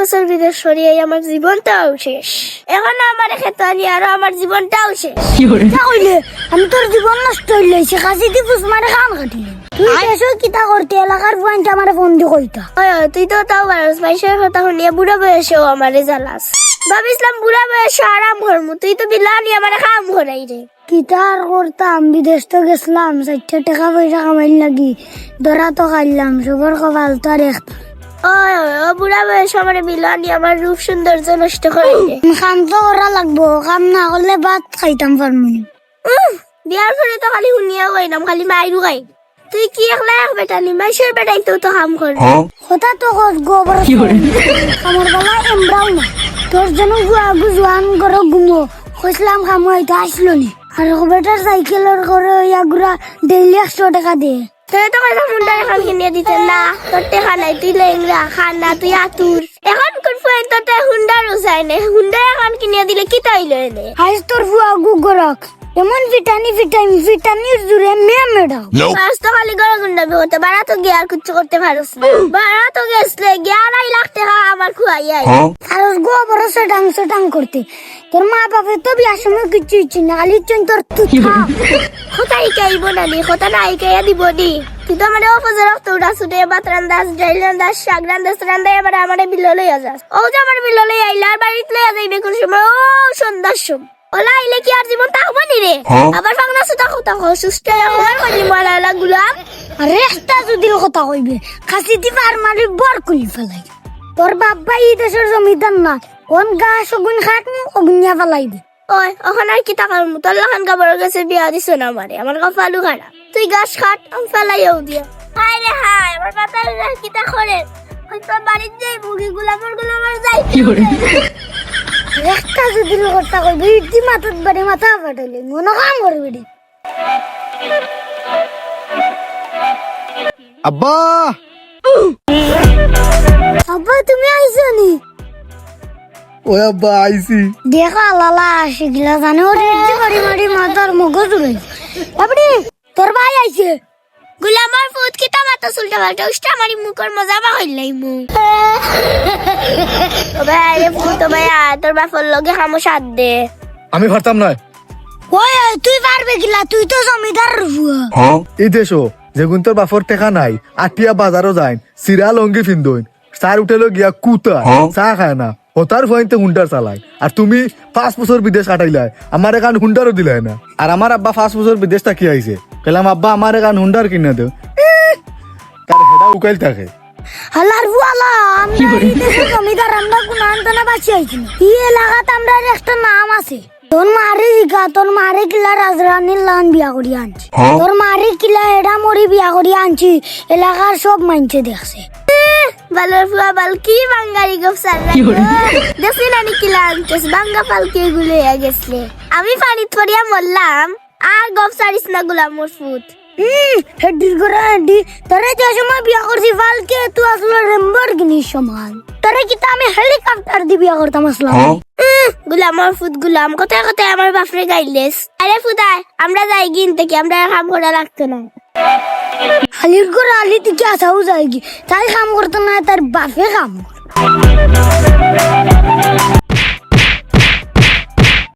বছর বিদেশ সরিয়ে আমার জীবনটাও শেষ। এখন আমার খেতে নিয়ে আরো আমার জীবনটাও শেষ। হইলে আমি তোর জীবন নষ্ট হইলে সে কাশি দি ফুস মারে খান কাটিলে তুই এসো কিতা করতে এলাকার পয়েন্ট আমার বন্ধু কইতা তুই তো তাও পারস, পয়সার কথা শুনিয়ে বুড়া বয়সেও আমারে জ্বালাস। ভাবিসলাম বুড়া বয়সে আরাম করমু, তুই তো বিলা নিয়ে আমার কাম করাই রে। কিতা আর করতাম, বিদেশ তো গেছিলাম 60 টাকা পয়সা কামাই লাগি, ধরা তো খাইলাম, সবর কপাল তো আর একটা। ও বুড়া বয়সে আমার বিলা নিয়ে আমার রূপ সৌন্দর্য নষ্ট করে রে। কাম তো করা লাগবো, কাম না করলে ভাত খাইতাম পারমু। বিয়ার পরে তো খালি শুনিয়া গাইলাম, খালি মাইরু গাই। তুই কি একলা এক বেটানি, মাইসের বেটাই তো কাম কর। কথা তো গোবর আমার বেলা এমরাও না, তোর যেন গুয়াগু জোয়ান করো গুমো কইসলাম কাম হইতে আসলো নি। আর বেটার সাইকেলের করে ইয়াগুলা ডেইলি 100 টাকা দিয়ে। তুই তো কইলাম মুন্ডা এখন কিনে দিতে না, তোর টেকা নাই, তুই লেংরা খান না, তুই আতুর। এখন কোন পয়েন্ট তোতে হুন্ডার উসাই নে, হুন্ডা এখন কিনে দিলে কি তাইলো এনে। আজ তোর গুয়াগু গরক এমন ভিটামিন জুড়ে মেয়েটা আজ তো খালি গড় গুন্ডাবি হতে, বাড়া তো গিয়ে আর কিছু করতে পারস না। বাড়া তো গেছলে গিয়ে 2.5 লাখ টাকা আমার খুয়াই আই। আর গোবর সেটাং করতে তোর মা বাপে তো বিয়ার সময় কিছু ইচ্ছি না, খালি চুন তোর তুথা কোথায় খাইব না নি, কোথা নাই খাইয়া দিব নি। তুই তো আমার অফিসে রক্ত উঠা ছুটে ভাত রান্দাস, ডাইল রান্দাস, শাক রান্দাস, রান্দাই এবার আমার বিলো লইয়া যাস। ও যে আমার বিলো লইয়া আইলে আর বাড়িতে লইয়া যাইবে কোন সময়, ও সন্ধ্যার সময়। ওলা আইলে কি আর জীবন থাকবো নি রে? আবার বাংলা সুতা কথা সুস্থ আমার কইলি মালা গুলাম। আর একটা যদি কথা কইবে খাসি দিবা আর মারি বর কলি ফেলাই। তোর বাবা এই দেশের জমিদার না, কোন গাছ অগুন খাটমু অগুনিয়া ফেলাইবে। ওই ওখানে আর কি টাকার মতো লাখান কাবার কাছে বিয়া দিছ না আমারে, আমার কপালু খারাপ। তুই গাছ খাট, আমি ফেলাইও দিয়া। হাই রে হাই, আমার বাবা কিতা করে হয়তো বাড়ির যাই মুগি গুলামর যাই। একটা যদি কথা কইবে ইতি মাথাত বাড়ি মাথা ফাটাইলে মনে কাম করবে রে। আব্বা আব্বা তুমি আইছো নি? ও আব্বা আইছি। দেখা লালা শিখলা জানো রে, মারি মারি মাথার মগজ উড়াই। আপনি তোর ভাই আইছে গুলামর ফুট কিতা মাথা চুলটা পাল্টা উষ্টা মারি মুখের মজা বা হইলাই মু। ও ভাই রে ফুট ভাই, তোর বাপর লগে খামো সাথ দে। আমি পারতাম না। ওই তুই পারবে কিলা, তুই তো জমিদার বুয়া। এই দেশো যেগুন তোর বাপর টেকা নাই, আটিয়া বাজারও যায়, সিরা লঙ্গি ফিন্দইন, চার উঠেলো গিয়া কুতা চা খায় না, হতার ফোনতে হুন্ডার চালায়। আর তুমি 5 বছর বিদেশ কাটাইলাই, আমার এখান হুন্ডারও দিলাই না। আর আমার আব্বা 5 বছর বিদেশ থাকি আইছে, কেলাম আব্বা আমার এখান হুন্ডার কিনে দেও, তার হেডা উকাইল থাকে। হালার বুয়ালা আমরা এই দেশের জমিদার, আমরা কোন আন্তনা বাঁচি আইছি না। এই এলাকাত আমরা একটা নাম আছে, তোর মারে জিগা, তোর মারে কিলা রাজরানীর লান বিয়া করি আনছি, তোর মারে কিলা এডা মরি বিয়া করি আনছি, এলাকার সব মানছে দেখছে। বালর ফুয়া বাল কি বাঙ্গারি গফসার দেখছি নানি কিলা আনতেস, বাঙ্গা পালকে গুলে গেছলে। আমি পানিত পড়িয়া মরলাম আর গফসারিস না গুলামর ফুট। হেডির করে হেডি তোরে যে সময় বিয়া করছি ফালকে তুই আসলে রেম্বরগিনি সমান, তোরে কি আমি হেলিকপ্টার দি বিয়া করতাম আসলাম। গুলামর ফুট গুলাম কোথায় কোথায় আমার বাপরে গাইলেস। আরে ফুদায় আমরা যাই গিন থেকে, আমরা কাম করা লাগতো না। আলির করে আলি থেকে আসাও যায় কি, তাই কাম করতো না, তার বাপে কাম।